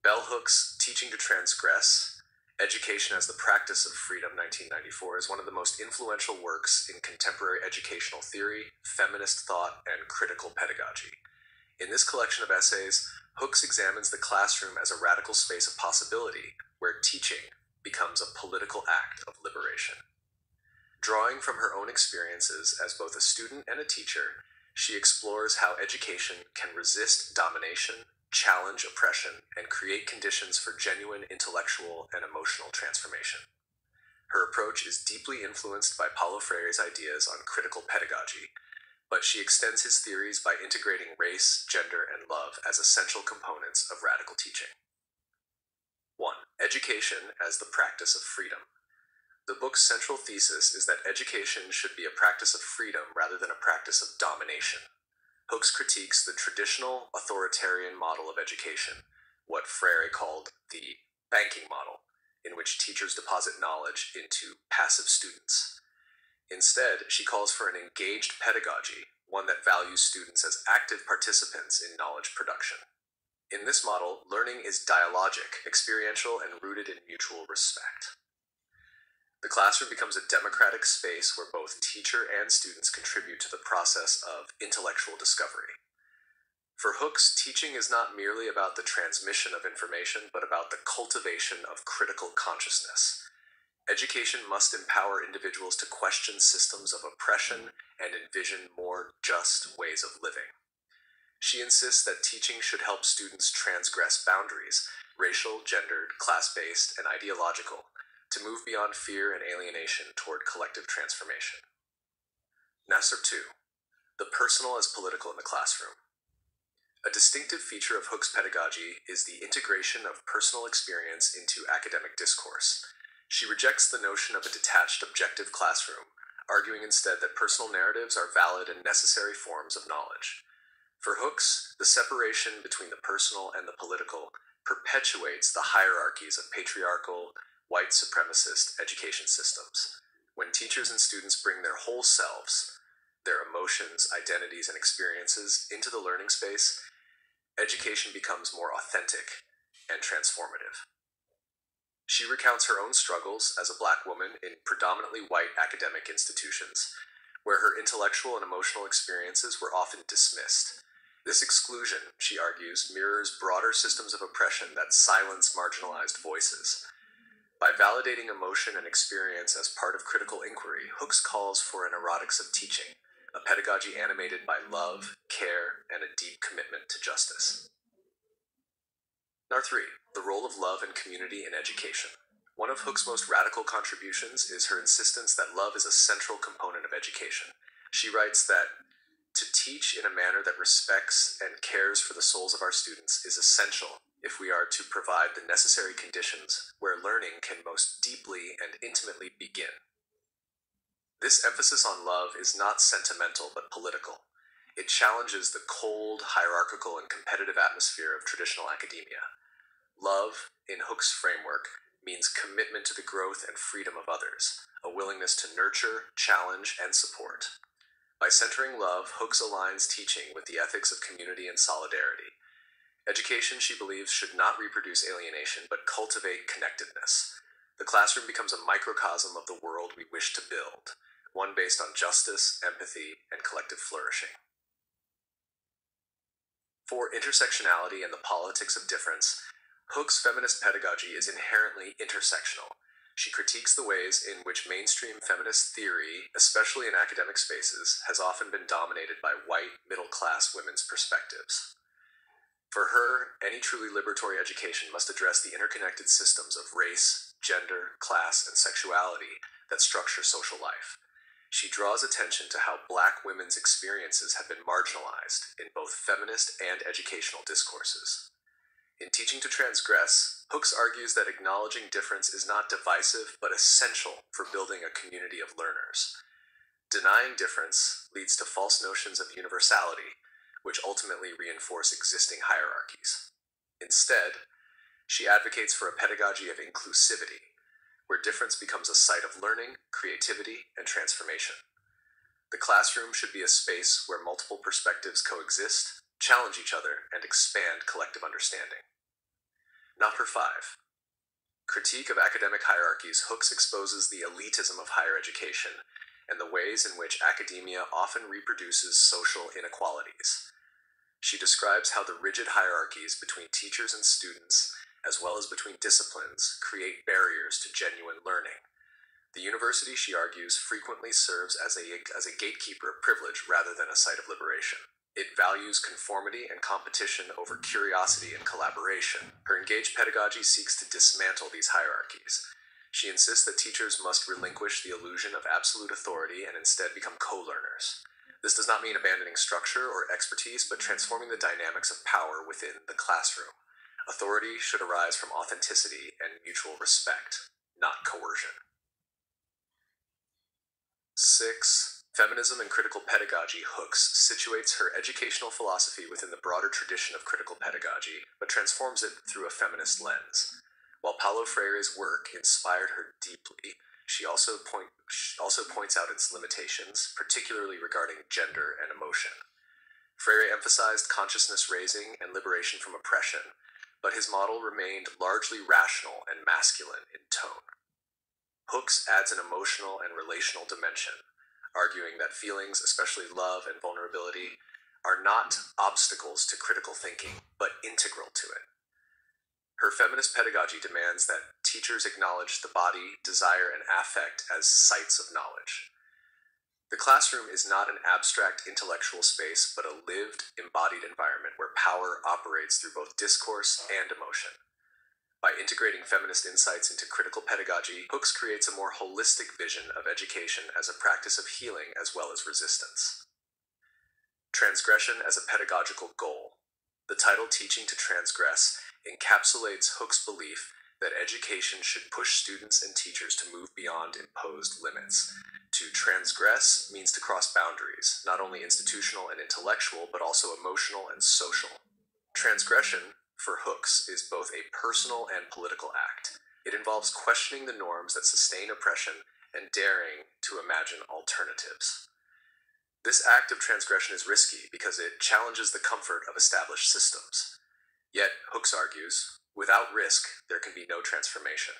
Bell Hook's Teaching to Transgress, Education as the Practice of Freedom, 1994, is one of the most influential works in contemporary educational theory, feminist thought, and critical pedagogy. In this collection of essays, Hooks examines the classroom as a radical space of possibility, where teaching becomes a political act of liberation. Drawing from her own experiences as both a student and a teacher, she explores how education can resist domination, challenge oppression, and create conditions for genuine intellectual and emotional transformation. Her approach is deeply influenced by Paulo Freire's ideas on critical pedagogy, but she extends his theories by integrating race, gender, and love as essential components of radical teaching. 1. Education as the practice of freedom. The book's central thesis is that education should be a practice of freedom rather than a practice of domination. Hooks critiques the traditional authoritarian model of education, what Freire called the banking model, in which teachers deposit knowledge into passive students. Instead, she calls for an engaged pedagogy, one that values students as active participants in knowledge production. In this model, learning is dialogic, experiential, and rooted in mutual respect. The classroom becomes a democratic space where both teacher and students contribute to the process of intellectual discovery. For Hooks, teaching is not merely about the transmission of information, but about the cultivation of critical consciousness. Education must empower individuals to question systems of oppression and envision more just ways of living. She insists that teaching should help students transgress boundaries, racial, gendered, class-based, and ideological, to move beyond fear and alienation toward collective transformation. Nasser 2. The personal as political in the classroom. A distinctive feature of Hooks' pedagogy is the integration of personal experience into academic discourse. She rejects the notion of a detached, objective classroom, arguing instead that personal narratives are valid and necessary forms of knowledge. For Hooks, the separation between the personal and the political perpetuates the hierarchies of patriarchal, white supremacist education systems. When teachers and students bring their whole selves, their emotions, identities, and experiences into the learning space, education becomes more authentic and transformative. She recounts her own struggles as a Black woman in predominantly white academic institutions, where her intellectual and emotional experiences were often dismissed. This exclusion, she argues, mirrors broader systems of oppression that silence marginalized voices. By validating emotion and experience as part of critical inquiry, Hooks calls for an erotics of teaching, a pedagogy animated by love, care, and a deep commitment to justice. Number 3. The role of love and community in education. One of Hooks' most radical contributions is her insistence that love is a central component of education. She writes that to teach in a manner that respects and cares for the souls of our students is essential if we are to provide the necessary conditions where learning can most deeply and intimately begin. This emphasis on love is not sentimental but political. It challenges the cold, hierarchical, and competitive atmosphere of traditional academia. Love, in Hooks' framework, means commitment to the growth and freedom of others, a willingness to nurture, challenge, and support. By centering love, Hooks aligns teaching with the ethics of community and solidarity. Education, she believes, should not reproduce alienation, but cultivate connectedness. The classroom becomes a microcosm of the world we wish to build, one based on justice, empathy, and collective flourishing. 4. Intersectionality and the politics of difference. Hooks' feminist pedagogy is inherently intersectional. She critiques the ways in which mainstream feminist theory, especially in academic spaces, has often been dominated by white, middle-class women's perspectives. For her, any truly liberatory education must address the interconnected systems of race, gender, class, and sexuality that structure social life. She draws attention to how Black women's experiences have been marginalized in both feminist and educational discourses. In Teaching to Transgress, Hooks argues that acknowledging difference is not divisive but essential for building a community of learners. Denying difference leads to false notions of universality, which ultimately reinforce existing hierarchies. Instead, she advocates for a pedagogy of inclusivity, where difference becomes a site of learning, creativity, and transformation. The classroom should be a space where multiple perspectives coexist, challenge each other, and expand collective understanding. Number 5. Critique of academic hierarchies. Hooks exposes the elitism of higher education and the ways in which academia often reproduces social inequalities. She describes how the rigid hierarchies between teachers and students, as well as between disciplines, create barriers to genuine learning. The university, she argues, frequently serves as a gatekeeper of privilege rather than a site of liberation. It values conformity and competition over curiosity and collaboration. Her engaged pedagogy seeks to dismantle these hierarchies. She insists that teachers must relinquish the illusion of absolute authority and instead become co-learners. This does not mean abandoning structure or expertise, but transforming the dynamics of power within the classroom. Authority should arise from authenticity and mutual respect, not coercion. 6. Feminism and critical pedagogy. Hooks situates her educational philosophy within the broader tradition of critical pedagogy, but transforms it through a feminist lens. While Paulo Freire's work inspired her deeply, she also points out its limitations, particularly regarding gender and emotion. Freire emphasized consciousness raising and liberation from oppression, but his model remained largely rational and masculine in tone. Hooks adds an emotional and relational dimension, arguing that feelings, especially love and vulnerability, are not obstacles to critical thinking, but integral to it. Her feminist pedagogy demands that teachers acknowledge the body, desire, and affect as sites of knowledge. The classroom is not an abstract intellectual space, but a lived, embodied environment where power operates through both discourse and emotion. By integrating feminist insights into critical pedagogy, Hooks creates a more holistic vision of education as a practice of healing as well as resistance. Transgression as a pedagogical goal. The title Teaching to Transgress encapsulates Hooks' belief that education should push students and teachers to move beyond imposed limits. To transgress means to cross boundaries, not only institutional and intellectual, but also emotional and social. Transgression, for Hooks, is both a personal and political act. It involves questioning the norms that sustain oppression and daring to imagine alternatives. This act of transgression is risky because it challenges the comfort of established systems. Yet, Hooks argues, without risk, there can be no transformation.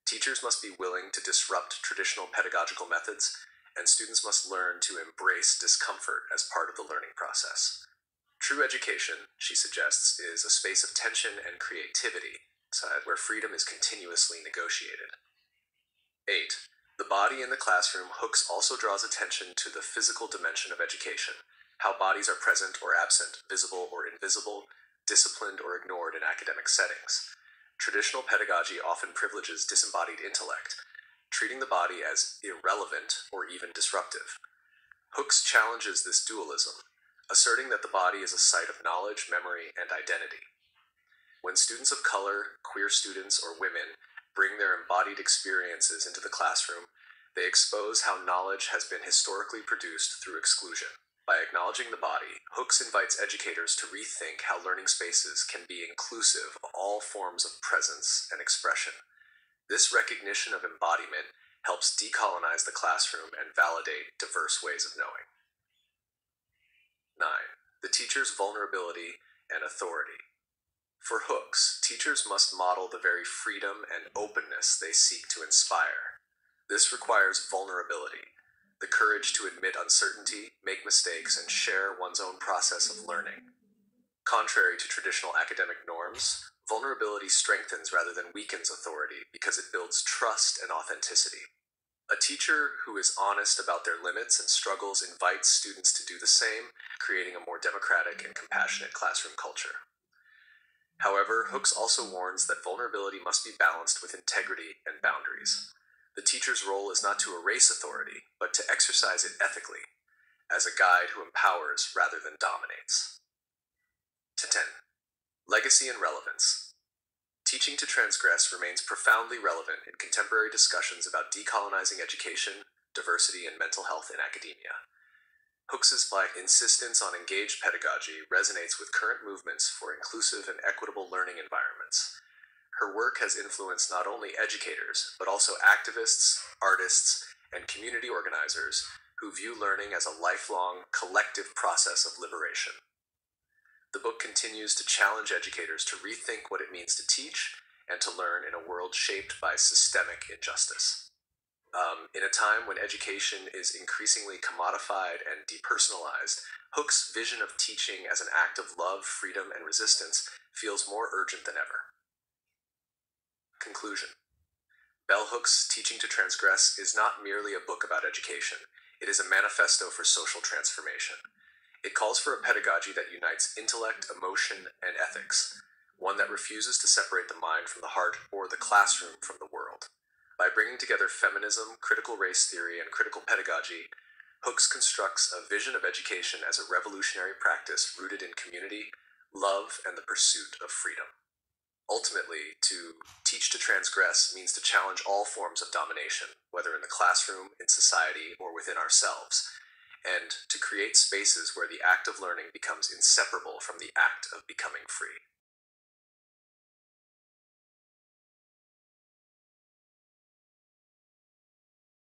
Teachers must be willing to disrupt traditional pedagogical methods, and students must learn to embrace discomfort as part of the learning process. True education, she suggests, is a space of tension and creativity, where freedom is continuously negotiated. 8. The body in the classroom. Hooks also draws attention to the physical dimension of education, how bodies are present or absent, visible or invisible, disciplined or ignored in academic settings. Traditional pedagogy often privileges disembodied intellect, treating the body as irrelevant or even disruptive. Hooks challenges this dualism, asserting that the body is a site of knowledge, memory, and identity. When students of color, queer students, or women bring their embodied experiences into the classroom, they expose how knowledge has been historically produced through exclusion. By acknowledging the body, Hooks invites educators to rethink how learning spaces can be inclusive of all forms of presence and expression. This recognition of embodiment helps decolonize the classroom and validate diverse ways of knowing. 9. The teacher's vulnerability and authority. For Hooks, teachers must model the very freedom and openness they seek to inspire. This requires vulnerability, the courage to admit uncertainty, make mistakes, and share one's own process of learning. Contrary to traditional academic norms, vulnerability strengthens rather than weakens authority because it builds trust and authenticity. A teacher who is honest about their limits and struggles invites students to do the same, creating a more democratic and compassionate classroom culture. However, Hooks also warns that vulnerability must be balanced with integrity and boundaries. The teacher's role is not to erase authority, but to exercise it ethically, as a guide who empowers rather than dominates. 10. Legacy and relevance. Teaching to Transgress remains profoundly relevant in contemporary discussions about decolonizing education, diversity, and mental health in academia. Hooks' insistence on engaged pedagogy resonates with current movements for inclusive and equitable learning environments. Her work has influenced not only educators, but also activists, artists, and community organizers who view learning as a lifelong, collective process of liberation. The book continues to challenge educators to rethink what it means to teach and to learn in a world shaped by systemic injustice. In a time when education is increasingly commodified and depersonalized, Hook's vision of teaching as an act of love, freedom, and resistance feels more urgent than ever. Conclusion. Bell Hook's Teaching to Transgress is not merely a book about education, it is a manifesto for social transformation. It calls for a pedagogy that unites intellect, emotion, and ethics, one that refuses to separate the mind from the heart or the classroom from the world. By bringing together feminism, critical race theory, and critical pedagogy, Hooks constructs a vision of education as a revolutionary practice rooted in community, love, and the pursuit of freedom. Ultimately, to teach to transgress means to challenge all forms of domination, whether in the classroom, in society, or within ourselves, and to create spaces where the act of learning becomes inseparable from the act of becoming free.